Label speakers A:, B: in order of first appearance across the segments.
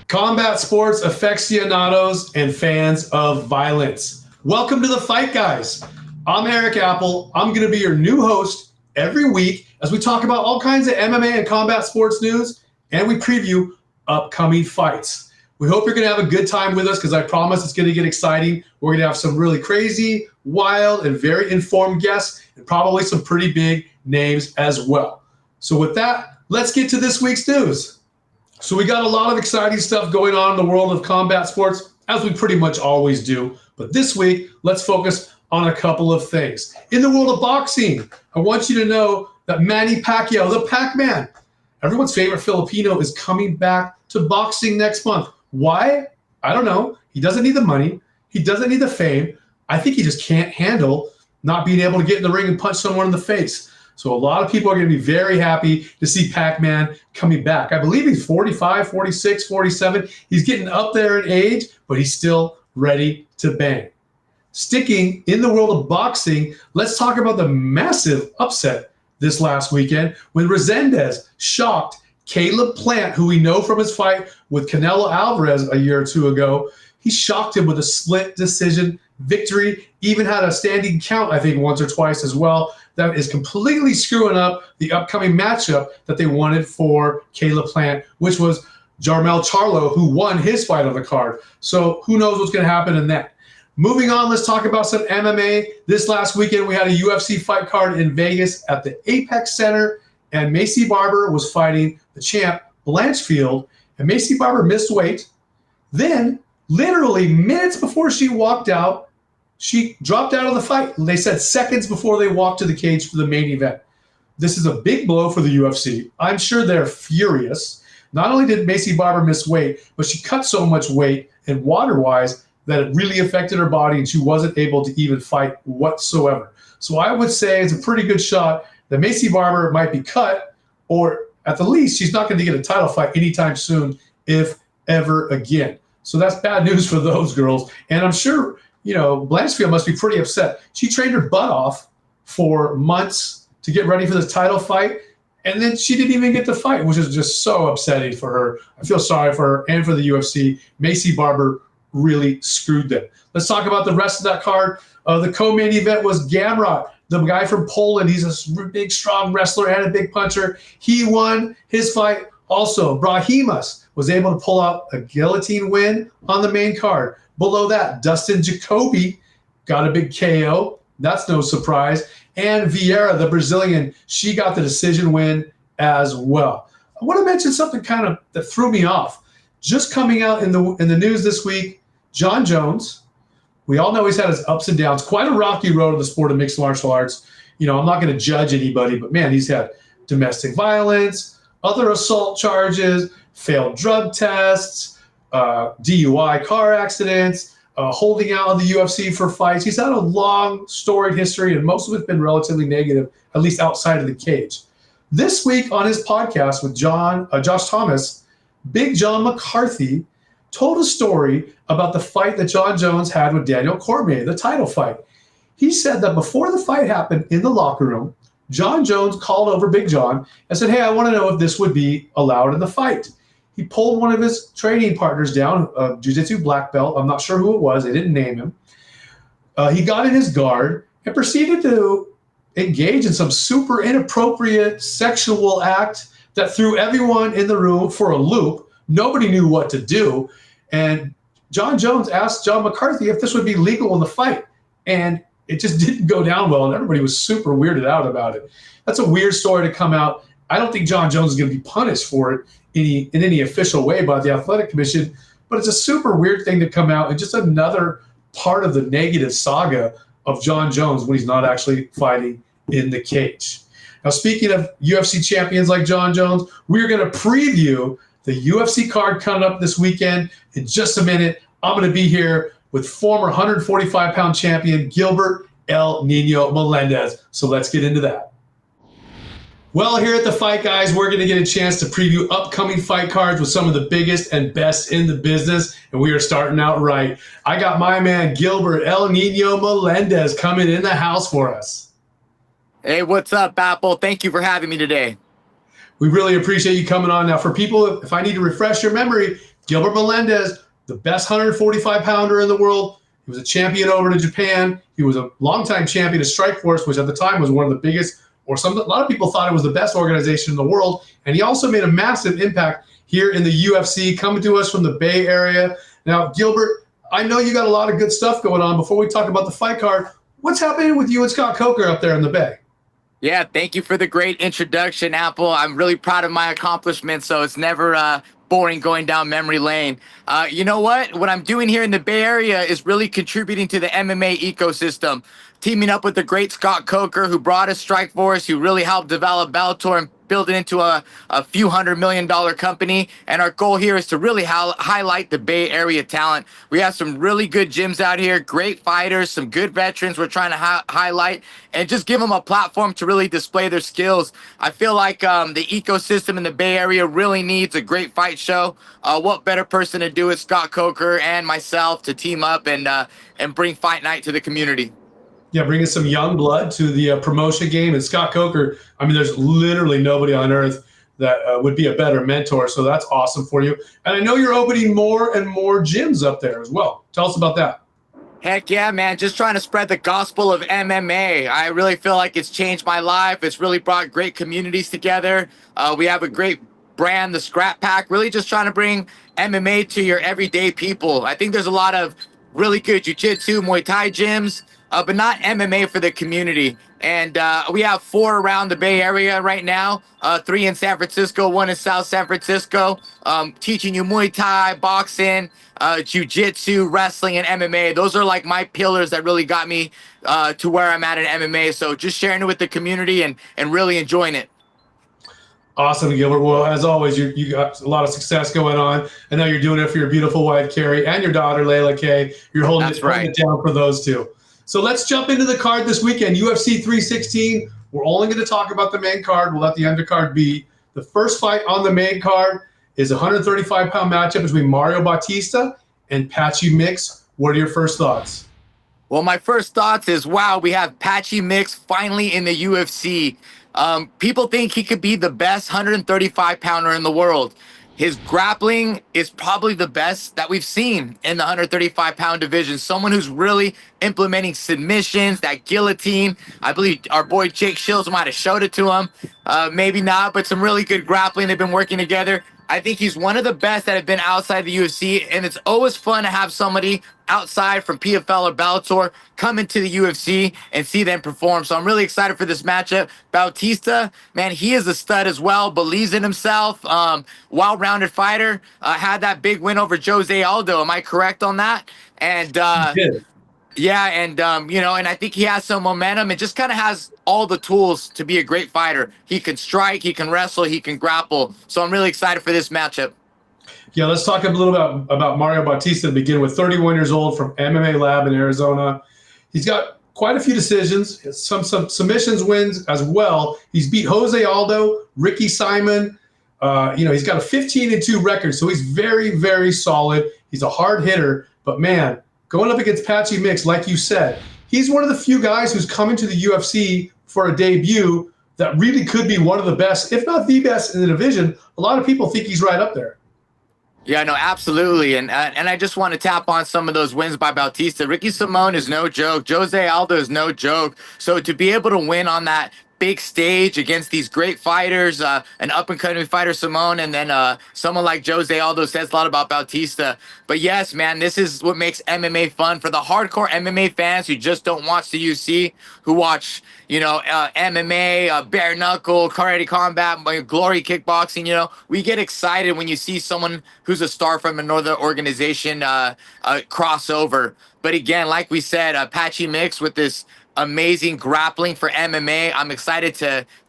A: Combat sports aficionados and fans of violence. Welcome to the Fight Guys. I'm Erik Apple. I'm going to be your new host every week as we talk about all kinds of MMA and combat sports news, and we preview upcoming fights. We hope you're going to have a good time with us because I promise it's going to get exciting. We're going to have some really crazy, wild, and very informed guests, and probably some pretty big names as well. So with that, let's get to this week's news. So we got a lot of exciting stuff going on in the world of combat sports, as we pretty much always do. But this week, let's focus on a couple of things. In the world of boxing, I want you to know that Manny Pacquiao, the Pac-Man, everyone's favorite Filipino, is coming back to boxing next month. Why? I don't know. He doesn't need the money. He doesn't need the fame. I think he just can't handle not being able to get in the ring and punch someone in the face. So a lot of people are going to be very happy to see Pac-Man coming back. I believe he's 45, 46, 47. He's getting up there in age, but he's still ready to bang. Sticking in the world of boxing, let's talk about the massive upset this last weekend when Melendez shocked Caleb Plant, who we know from his fight with Canelo Alvarez a year or two ago. He shocked him with a split decision victory, even had a standing count, I think, once or twice as well. That is completely screwing up the upcoming matchup that they wanted for Caleb Plant, which was Jermell Charlo, who won his fight on the card. So who knows what's going to happen in that. Moving on, let's talk about some MMA. This last weekend, we had a UFC fight card in Vegas at the Apex Center, and Maycee Barber was fighting the champ, Blanchfield, and Maycee Barber missed weight. Then, literally minutes before she walked out, she dropped out of the fight. They said seconds before they walked to the cage for the main event. This is a big blow for the UFC. I'm sure they're furious. Not only did Maycee Barber miss weight, but she cut so much weight and water-wise that it really affected her body and she wasn't able to even fight whatsoever. So I would say it's a pretty good shot that Maycee Barber might be cut, or at the least, she's not going to get a title fight anytime soon, if ever again. So that's bad news for those girls. And I'm sure, Blanchfield must be pretty upset. She trained her butt off for months to get ready for this title fight, and then she didn't even get to fight, which is just so upsetting for her. I feel sorry for her and for the UFC. Maycee Barber really screwed them. Let's talk about the rest of that card. The co-main event was Gamrot, the guy from Poland. He's a big, strong wrestler and a big puncher. He won his fight. Also, Brahimas was able to pull out a guillotine win on the main card. Below that, Dustin Jacoby got a big KO. That's no surprise. And Vieira, the Brazilian, she got the decision win as well. I want to mention something kind of that threw me off. Just coming out in the news this week, Jon Jones. We all know he's had his ups and downs. Quite a rocky road in the sport of mixed martial arts. I'm not going to judge anybody, but man, he's had domestic violence, other assault charges, failed drug tests, DUI car accidents, holding out on the UFC for fights. He's had a long, storied history, and most of it's been relatively negative, at least outside of the cage. This week on his podcast with Josh Thomas, Big John McCarthy told a story about the fight that Jon Jones had with Daniel Cormier, the title fight. He said that before the fight happened in the locker room, Jon Jones called over Big John and said, "Hey, I want to know if this would be allowed in the fight." He pulled one of his training partners down, a jiu-jitsu black belt. I'm not sure who it was. They didn't name him. He got in his guard and proceeded to engage in some super inappropriate sexual act that threw everyone in the room for a loop. Nobody knew what to do. And Jon Jones asked John McCarthy if this would be legal in the fight. And it just didn't go down well, and everybody was super weirded out about it. That's a weird story to come out. I don't think Jon Jones is going to be punished for it in any official way by the Athletic Commission, but it's a super weird thing to come out and just another part of the negative saga of Jon Jones when he's not actually fighting in the cage. Now, speaking of UFC champions like Jon Jones, we're going to preview the UFC card coming up this weekend. In just a minute, I'm going to be here with former 145-pound champion Gilbert El Niño Melendez. So let's get into that. Well, here at the Fight Guys, we're going to get a chance to preview upcoming fight cards with some of the biggest and best in the business, and we are starting out right. I got my man Gilbert El Niño Melendez coming in the house for us.
B: Hey, what's up, Apple? Thank you for having me today.
A: We really appreciate you coming on. Now, for people, if I need to refresh your memory, Gilbert Melendez, the best 145 pounder in the world. He was a champion over to Japan. He was a longtime champion of Strikeforce, which at the time was one of the biggest, or a lot of people thought it was the best organization in the world. And he also made a massive impact here in the UFC, coming to us from the Bay Area. Now, Gilbert, I know you got a lot of good stuff going on. Before we talk about the fight card, what's happening with you and Scott Coker up there in the Bay?
B: Yeah, thank you for the great introduction, Apple. I'm really proud of my accomplishments, so it's never boring going down memory lane. You know what? What I'm doing here in the Bay Area is really contributing to the MMA ecosystem. Teaming up with the great Scott Coker, who brought us Strikeforce, who really helped develop Bellator and build it into a few $100 million company. And our goal here is to really highlight the Bay Area talent. We have some really good gyms out here, great fighters, some good veterans we're trying to highlight, and just give them a platform to really display their skills. I feel like the ecosystem in the Bay Area really needs a great fight show. What better person to do it, Scott Coker and myself, to team up and bring Fight Night to the community.
A: Yeah, bringing some young blood to the promotion game. And Scott Coker, I mean, there's literally nobody on earth that would be a better mentor. So that's awesome for you. And I know you're opening more and more gyms up there as well. Tell us about that.
B: Heck yeah, man. Just trying to spread the gospel of MMA. I really feel like it's changed my life. It's really brought great communities together. We have a great brand, the Scrap Pack, really just trying to bring MMA to your everyday people. I think there's a lot of really good jiu-jitsu, Muay Thai gyms, but not MMA for the community. And we have 4 around the Bay Area right now, 3 in San Francisco, 1 in South San Francisco, teaching you Muay Thai, boxing, jiu-jitsu, wrestling, and MMA. Those are like my pillars that really got me to where I'm at in MMA. So just sharing it with the community and really enjoying it.
A: Awesome, Gilbert. Well, as always, you got a lot of success going on. I know you're doing it for your beautiful wife, Carrie, and your daughter, Layla Kay. You're holding it down for those two. So let's jump into the card this weekend, UFC 316. We're only going to talk about the main card. We'll let the undercard be. The first fight on the main card is a 135-pound matchup between Mario Bautista and Patchy Mix. What are your first thoughts?
B: Well, my first thoughts is, wow, we have Patchy Mix finally in the UFC. People think he could be the best 135-pounder in the world. His grappling is probably the best that we've seen in the 135-pound division. Someone who's really implementing submissions, that guillotine. I believe our boy Jake Shields might have showed it to him. Maybe not, but some really good grappling. They've been working together. I think he's one of the best that have been outside the UFC, and it's always fun to have somebody outside from PFL or Bellator come into the UFC and see them perform. So I'm really excited for this matchup. Bautista, man, he is a stud as well, believes in himself, well-rounded fighter, had that big win over Jose Aldo. Am I correct on that? And yeah, and and I think he has some momentum and just kind of has all the tools to be a great fighter. He can strike, he can wrestle, he can grapple. So I'm really excited for this matchup.
A: Yeah, let's talk a little about Mario Bautista to begin with. 31 years old from MMA Lab in Arizona. He's got quite a few decisions, some submissions wins as well. He's beat Jose Aldo, Ricky Simon. He's got a 15-2 record, so he's very, very solid. He's a hard hitter, but man, going up against Patchy Mix, like you said, he's one of the few guys who's coming to the UFC for a debut that really could be one of the best, if not the best in the division. A lot of people think he's right up there.
B: Yeah, no, absolutely. And I just want to tap on some of those wins by Bautista. Ricky Simon is no joke. Jose Aldo is no joke. So to be able to win on that big stage against these great fighters, an up-and-coming fighter, Simone, and then someone like Jose Aldo says a lot about Bautista. But yes, man, this is what makes MMA fun for the hardcore MMA fans who just don't watch the UFC, who watch, MMA, bare knuckle, karate combat, glory kickboxing. We get excited when you see someone who's a star from another organization cross over. But again, like we said, Patchy Mix with this amazing grappling for MMA. I'm excited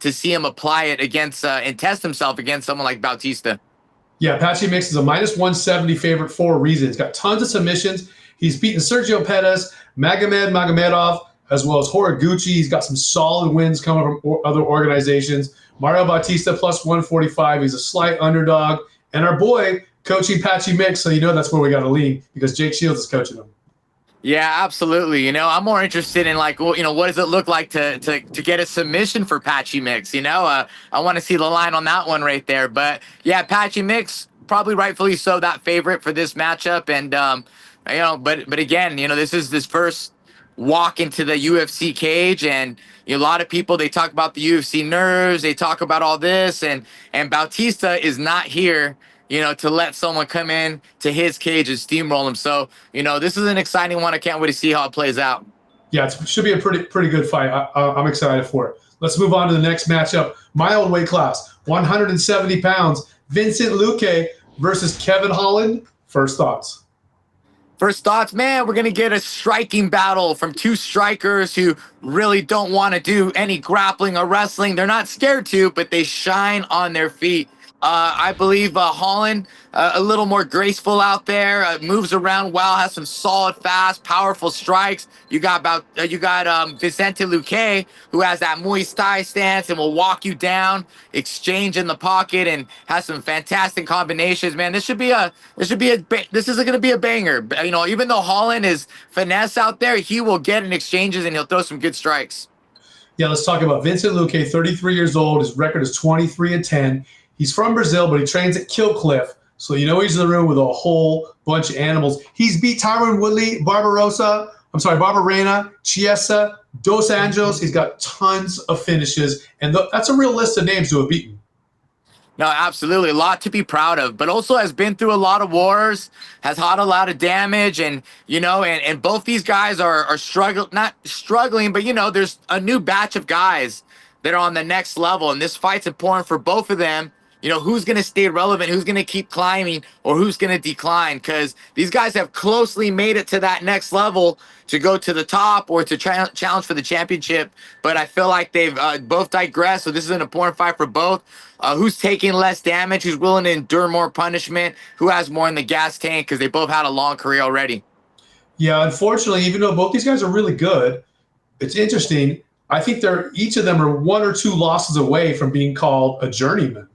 B: to see him apply it against and test himself against someone like Bautista.
A: Yeah, Patchy Mix is a -170 favorite for a reason. He's got tons of submissions. He's beaten Sergio Pettis, Magomed Magomedov, as well as Horiguchi. He's got some solid wins coming from other organizations. Mario Bautista +145. He's a slight underdog. And our boy coaching Patchy Mix, so that's where we got to lean because Jake Shields is coaching him.
B: Yeah, absolutely. I'm more interested in what does it look like to get a submission for Patchy Mix? I want to see the line on that one right there. But yeah, Patchy Mix, probably rightfully so, that favorite for this matchup. And but again, this is this first walk into the UFC cage, and a lot of people, they talk about the UFC nerves, they talk about all this, and Bautista is not here, to let someone come in to his cage and steamroll him. So, this is an exciting one. I can't wait to see how it plays out.
A: Yeah, it should be a pretty good fight. I'm excited for it. Let's move on to the next matchup. My own weight class, 170 pounds. Vincent Luque versus Kevin Holland. First thoughts.
B: First thoughts, man, we're going to get a striking battle from two strikers who really don't want to do any grappling or wrestling. They're not scared to, but they shine on their feet. I believe Holland, a little more graceful out there, moves around well, has some solid, fast, powerful strikes. You got Vicente Luque, who has that Muay Thai stance and will walk you down, exchange in the pocket, and has some fantastic combinations. Man, this is going to be a banger. Even though Holland is finesse out there, he will get in exchanges and he'll throw some good strikes.
A: Yeah, let's talk about Vincent Luque, 33 years old. His record is 23-10. He's from Brazil, but he trains at Killcliff. So he's in the room with a whole bunch of animals. He's beat Tyron Woodley, Barberena, Chiesa, Dos Anjos. He's got tons of finishes, and that's a real list of names to have beaten.
B: No, absolutely. A lot to be proud of, but also has been through a lot of wars, has had a lot of damage, and both these guys are not struggling, but there's a new batch of guys that are on the next level, and this fight's important for both of them. Who's going to stay relevant, who's going to keep climbing, or who's going to decline, because these guys have closely made it to that next level to go to the top or to challenge for the championship. But I feel like they've both digressed, so this is an important fight for both. Who's taking less damage, who's willing to endure more punishment, who has more in the gas tank, because they both had a long career already.
A: Yeah, unfortunately, even though both these guys are really good, it's interesting. I think each of them are one or two losses away from being called a journeyman.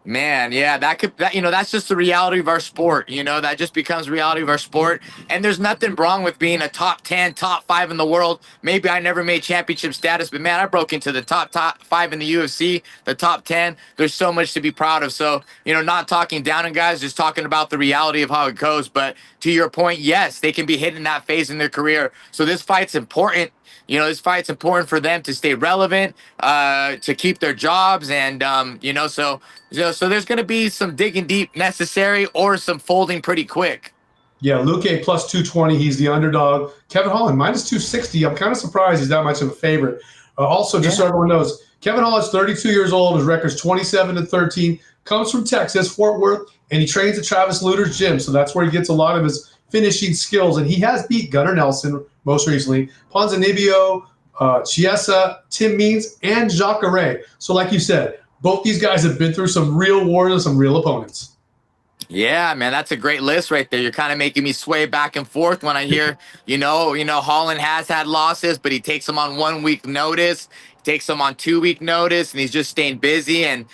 B: Man, yeah, that's just the reality of our sport. That just becomes reality of our sport. And there's nothing wrong with being a top 10, top 5 in the world. Maybe I never made championship status, but man, I broke into the top 5 in the UFC, the top 10. There's so much to be proud of. So, not talking down on guys, just talking about the reality of how it goes. But to your point, yes, they can be hitting that phase in their career. So this fight's important. This fight's important for them to stay relevant, to keep their jobs, and so there's going to be some digging deep necessary, or some folding pretty quick.
A: Yeah, Luque plus 220. He's the underdog. Kevin Holland minus 260. I'm kind of surprised he's that much of a favorite. Also, just so everyone knows, Kevin Holland's 32 years old. His record's 27-13. Comes from Texas, Fort Worth, and he trains at Travis Luter's gym. So that's where he gets a lot of his finishing skills. And he has beat Gunnar Nelson most recently, Ponzinibbio, Chiesa, Tim Means, and Jacare. So like you said, both these guys have been through some real wars and some real opponents.
B: Yeah, man, that's a great list right there. You're kind of making me sway back and forth when I hear, Holland has had losses, but he takes them on 1 week notice, takes them on 2 week notice, and he's just staying busy. And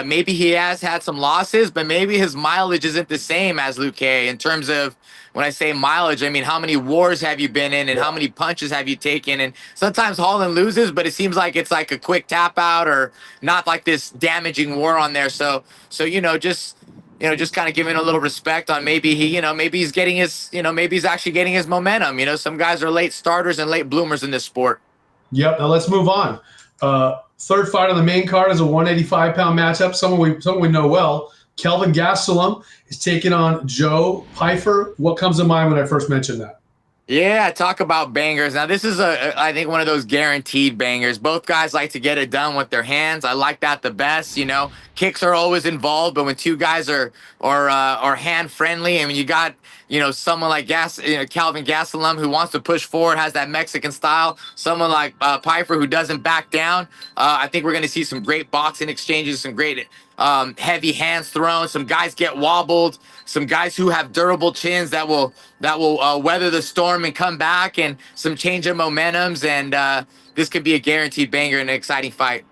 B: maybe he has had some losses, but maybe his mileage isn't the same as Luque. In terms of, when I say mileage, I mean how many wars have you been in, and how many punches have you taken? And sometimes Holland loses, but it seems like it's like a quick tap out, or not like this damaging war on there. So just kind of giving a little respect on maybe he's getting his, maybe he's actually getting his momentum. Some guys are late starters and late bloomers in this sport.
A: Yep. Now let's move on. Third fight on the main card is a 185-pound matchup. Someone we know well. Kelvin Gastelum is taking on Joe Pyfer. What comes to mind when I first mentioned that?
B: Yeah, talk about bangers. Now, this is I think one of those guaranteed bangers. Both guys like to get it done with their hands. I like that the best. Kicks are always involved, but when two guys are hand friendly, and when you got someone like Kelvin Gastelum, who wants to push forward, has that Mexican style. Someone like Pyfer, who doesn't back down. I think we're going to see some great boxing exchanges, some great heavy hands thrown. Some guys get wobbled. Some guys who have durable chins that will weather the storm and come back, and some change of momentums. And this could be a guaranteed banger and an exciting fight.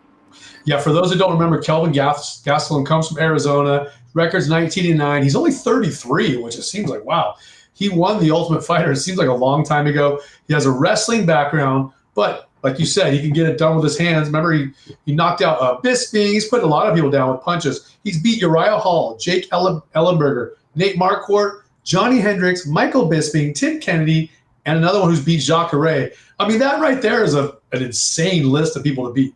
A: Yeah, for those who don't remember, Kelvin Gastelum comes from Arizona. Record's 19-9. He's only 33, which it seems like, wow. He won the Ultimate Fighter. It seems like a long time ago. He has a wrestling background, but Like you said, he can get it done with his hands. Remember, he knocked out Bisping. He's put a lot of people down with punches. He's beat Uriah Hall, Jake Ellenberger, Nate Marquardt, Johnny Hendricks, Michael Bisping, Tim Kennedy, and another one who's beat Jacare. I mean, that right there is an insane list of people to beat.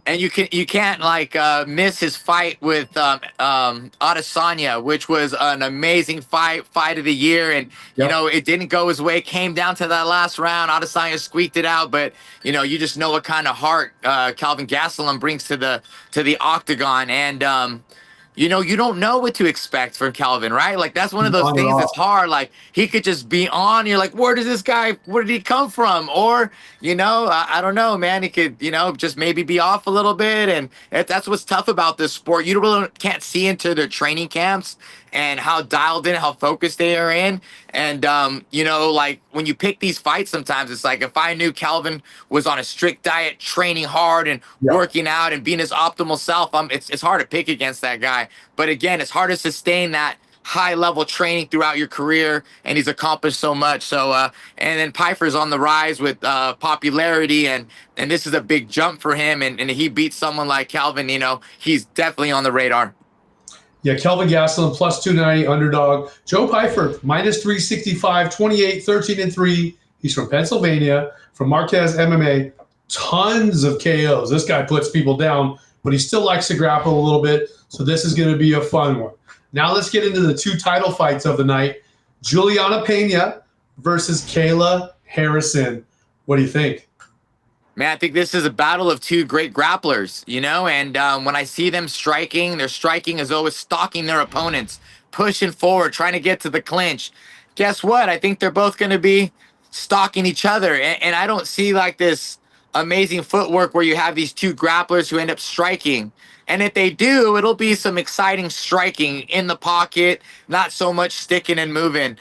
B: And you can't like miss his fight with Adesanya, which was an amazing fight of the year. And you know, it didn't go his way. Came down to that last round. Adesanya squeaked it out, but you know, you just know what kind of heart Calvin Gastelum brings to the octagon. And you know, you don't know what to expect from Calvin, right? Like that's one of those things that's hard. Like he could just be on. You're like, where did he come from? Or, you know, I don't know, man. He could, you know, just maybe be off a little bit. And that's what's tough about this sport. You really can't see into their training camps and how dialed in, how focused they are in. And, you know, like when you pick these fights, sometimes it's like if I knew Calvin was on a strict diet, training hard and working out and being his optimal self, it's hard to pick against that guy. But again, it's hard to sustain that high level training throughout your career, and he's accomplished so much. So and then Pfeiffer's on the rise with popularity, and this is a big jump for him, and he beats someone like Calvin. You know, he's definitely on the radar.
A: Yeah, Kelvin Gastelum plus 290 underdog. Joe Pfeiffer minus 365, 28, 13-3. He's from Pennsylvania, from Marquez MMA. Tons of KOs. This guy puts people down, but he still likes to grapple a little bit. So this is going to be a fun one. Now let's get into the two title fights of the night. Juliana Pena versus Kayla Harrison. What do you think?
B: Man, I think this is a battle of two great grapplers, you know, and when I see them striking, their striking is always stalking their opponents, pushing forward, trying to get to the clinch. Guess what? I think they're both going to be stalking each other, and I don't see like this amazing footwork where you have these two grapplers who end up striking. And if they do, it'll be some exciting striking in the pocket, not so much sticking and moving.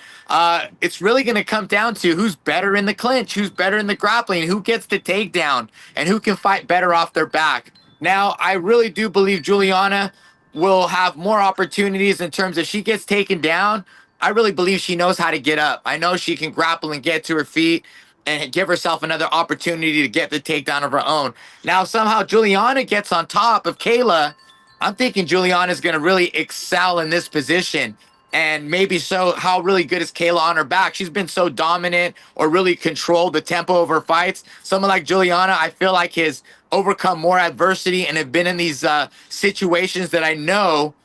B: It's really going to come down to who's better in the clinch, who's better in the grappling, who gets the takedown, and who can fight better off their back. Now, I really do believe Juliana will have more opportunities in terms of she gets taken down. I really believe she knows how to get up. I know she can grapple and get to her feet and give herself another opportunity to get the takedown of her own. Now, somehow Juliana gets on top of Kayla. I'm thinking Juliana's going to really excel in this position and maybe show how really good is Kayla on her back. She's been so dominant or really controlled the tempo of her fights. Someone like Juliana, I feel like has overcome more adversity and have been in these situations that I know,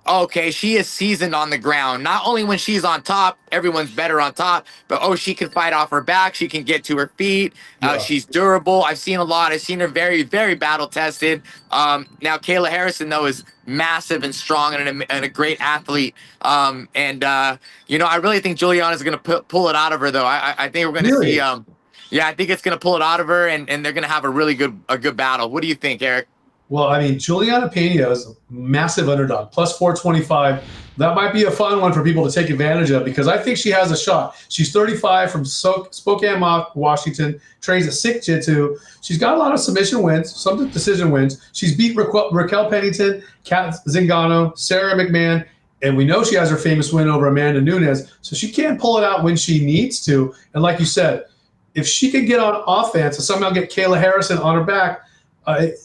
B: okay, she is seasoned on the ground. Not only when she's on top, everyone's better on top, but she can fight off her back. She can get to her feet. She's durable. I've seen a lot. I've seen her very, very battle tested. Now, Kayla Harrison, though, is massive and strong and a great athlete. You know, I really think Juliana's going to pull it out of her, though. I think we're going to see. Yeah, I think it's going to pull it out of her, and they're going to have a really good battle. What do you think, Eric?
A: Well, I mean, Juliana Pena is a massive underdog, plus 425. That might be a fun one for people to take advantage of because I think she has a shot. She's 35 from Spokane, Washington, trains at Sick Jitsu. She's got a lot of submission wins, some decision wins. She's beat Raquel Pennington, Kat Zingano, Sarah McMahon, and we know she has her famous win over Amanda Nunes. So she can pull it out when she needs to. And like you said, if she can get on offense and somehow get Kayla Harrison on her back,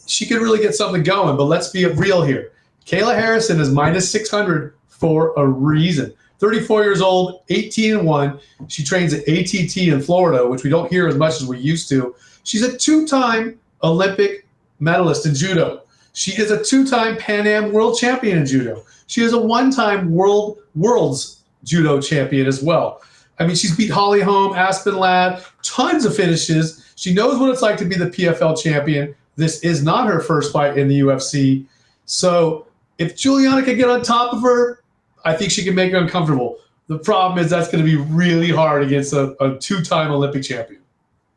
A: she could really get something going, but let's be real here. Kayla Harrison is minus 600 for a reason. 34 years old, 18-1. She trains at ATT in Florida, which we don't hear as much as we used to. She's a two-time Olympic medalist in judo. She is a two-time Pan Am world champion in judo. She is a one-time world's judo champion as well. I mean, she's beat Holly Holm, Aspen Ladd, tons of finishes. She knows what it's like to be the PFL champion. This is not her first fight in the UFC. So if Juliana can get on top of her, I think she can make her uncomfortable. The problem is that's going to be really hard against a two-time Olympic champion.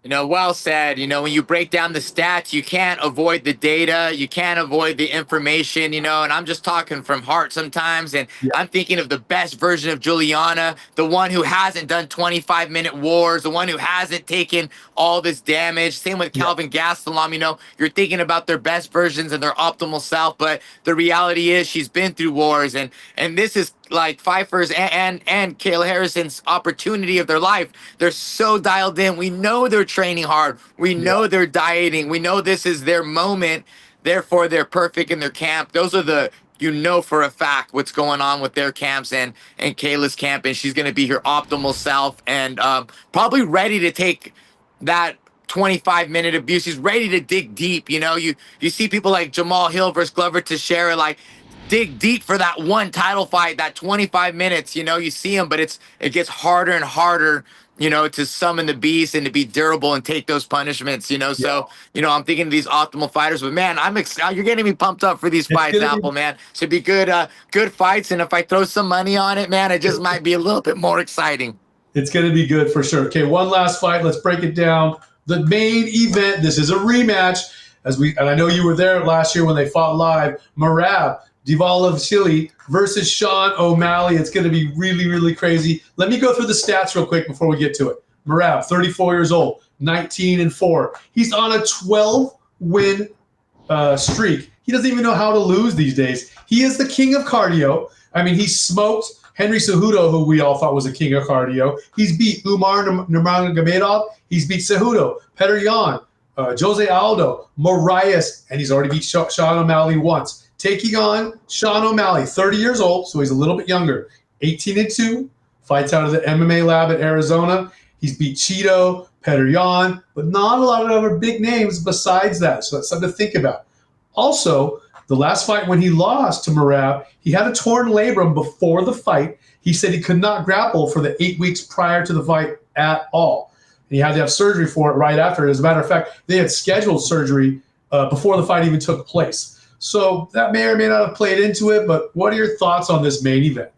B: You know, well said. You know, when you break down the stats, you can't avoid the data. You can't avoid the information, you know, and I'm just talking from heart sometimes. And I'm thinking of the best version of Juliana, the one who hasn't done 25-minute wars, the one who hasn't taken all this damage. Same with Calvin Gastelum. You know, you're thinking about their best versions and their optimal self. But the reality is she's been through wars. And this is like Pfeiffer's and Kayla Harrison's opportunity of their life. They're so dialed in. We know they're training hard. We know they're dieting. We know this is their moment. Therefore, they're perfect in their camp. Those are the, you know, for a fact what's going on with their camps and Kayla's camp, and she's going to be her optimal self and probably ready to take that 25-minute abuse. He's ready to dig deep. You know, you see people like Jamal Hill versus Glover Teixeira, like dig deep for that one title fight, that 25 minutes. You know, you see him, but it gets harder and harder, you know, to summon the beast and to be durable and take those punishments, you know. So, you know, I'm thinking of these optimal fighters, but man, I'm excited. You're getting me pumped up for these fights, Apple, man. Should be good, good fights. And if I throw some money on it, man, it just might be a little bit more exciting.
A: It's going to be good for sure. Okay, one last fight. Let's break it down. The main event. This is a rematch, and I know you were there last year when they fought live. Merab Dvalishvili versus Sean O'Malley. It's going to be really, really crazy. Let me go through the stats real quick before we get to it. Merab, 34 years old, 19-4. He's on a 12-win streak. He doesn't even know how to lose these days. He is the king of cardio. I mean, he smoked Henry Cejudo, who we all thought was a king of cardio. He's beat Umar Nurmagomedov. He's beat Cejudo, Petr Yan, Jose Aldo, Moraes, and he's already beat Sean O'Malley once. Taking on Sean O'Malley, 30 years old, so he's a little bit younger, 18-2, fights out of the MMA lab in Arizona. He's beat Cheeto, Petr Yan, but not a lot of other big names besides that, so that's something to think about. Also, the last fight when he lost to Merab, he had a torn labrum before the fight. He said he could not grapple for the 8 weeks prior to the fight at all. And he had to have surgery for it right after. As a matter of fact, they had scheduled surgery before the fight even took place. So that may or may not have played into it, but what are your thoughts on this main event?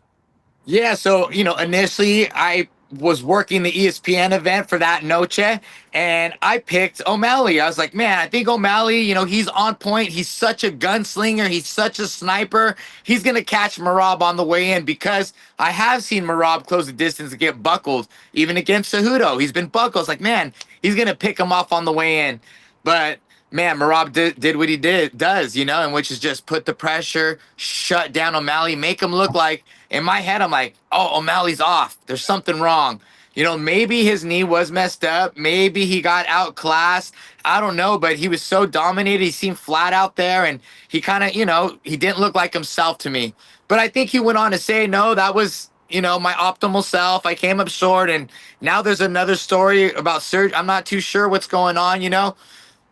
B: Yeah, so, you know, initially I was working the ESPN event for that noche, and I picked O'Malley. I was like, man, I think O'Malley, you know, he's on point. He's such a gunslinger. He's such a sniper. He's going to catch Merab on the way in, because I have seen Merab close the distance and get buckled, even against Cejudo. He's been buckled. I was like, man, he's going to pick him off on the way in. But man, Merab did what he does, you know, and which is just put the pressure, shut down O'Malley, make him look like, in my head, I'm like, oh, O'Malley's off. There's something wrong. You know, maybe his knee was messed up. Maybe he got outclassed. I don't know, but he was so dominated. He seemed flat out there, and he kind of, you know, he didn't look like himself to me. But I think he went on to say, no, that was, you know, my optimal self. I came up short, and now there's another story about surgery. I'm not too sure what's going on, you know.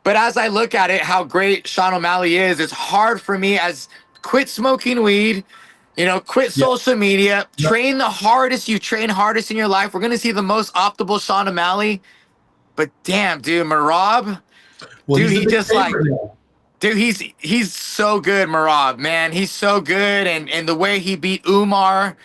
B: But as I look at it, how great Sean O'Malley is, it's hard for me as quit smoking weed, you know, quit social media, train the hardest you train hardest in your life. We're going to see the most optimal Sean O'Malley. But damn, dude, Merab, dude, he just like, dude, he's so good, Merab, man. He's so good. And the way he beat Umar,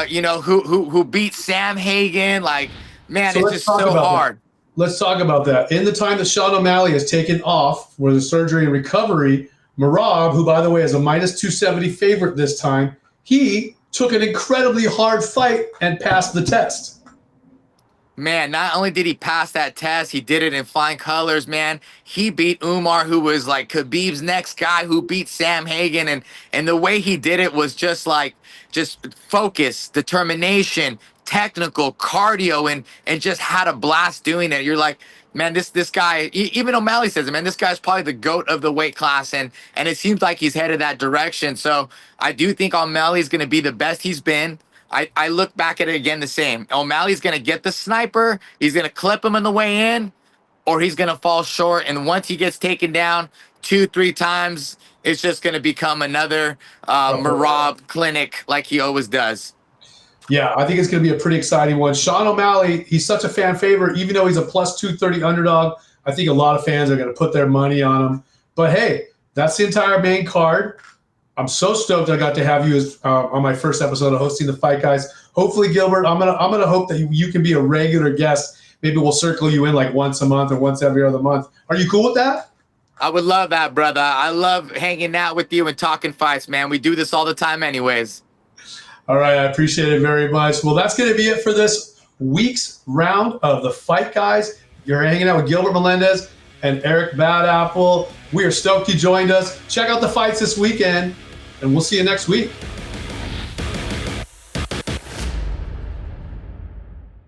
B: you know, who beat Sam Hagen, like, man, so it's just so hard.
A: Let's talk about that. In the time that Sean O'Malley has taken off for the surgery and recovery, Merab, who, by the way, is a minus 270 favorite this time, he took an incredibly hard fight and passed the test.
B: Man, not only did he pass that test, he did it in flying colors, man. He beat Umar, who was like Khabib's next guy, who beat Sam Hagen. And the way he did it was just like, just focus, determination, technical, cardio, and just had a blast doing it. You're like, man, this guy, even O'Malley says it, man, this guy's probably the GOAT of the weight class. And it seems like he's headed that direction. So I do think O'Malley's going to be the best he's been. I look back at it again the same. O'Malley's going to get the sniper. He's going to clip him on the way in, or he's going to fall short. And once he gets taken down 2-3 times, it's just going to become another Merab clinic like he always does.
A: Yeah, I think it's going to be a pretty exciting one. Sean O'Malley, he's such a fan favorite, even though he's a plus 230 underdog. I think a lot of fans are going to put their money on him. But hey, that's the entire main card. I'm so stoked I got to have you as on my first episode of hosting the Fight Guys. Hopefully, Gilbert, I'm gonna hope that you can be a regular guest. Maybe we'll circle you in like once a month or once every other month. Are you cool with that?
B: I would love that, brother. I love hanging out with you and talking fights, man. We do this all the time anyways.
A: All right, I appreciate it very much. Well, that's going to be it for this week's round of the Fight Guys. You're hanging out with Gilbert Melendez and Erik Bad Apple. We are stoked you joined us. Check out the fights this weekend, and we'll see you next week.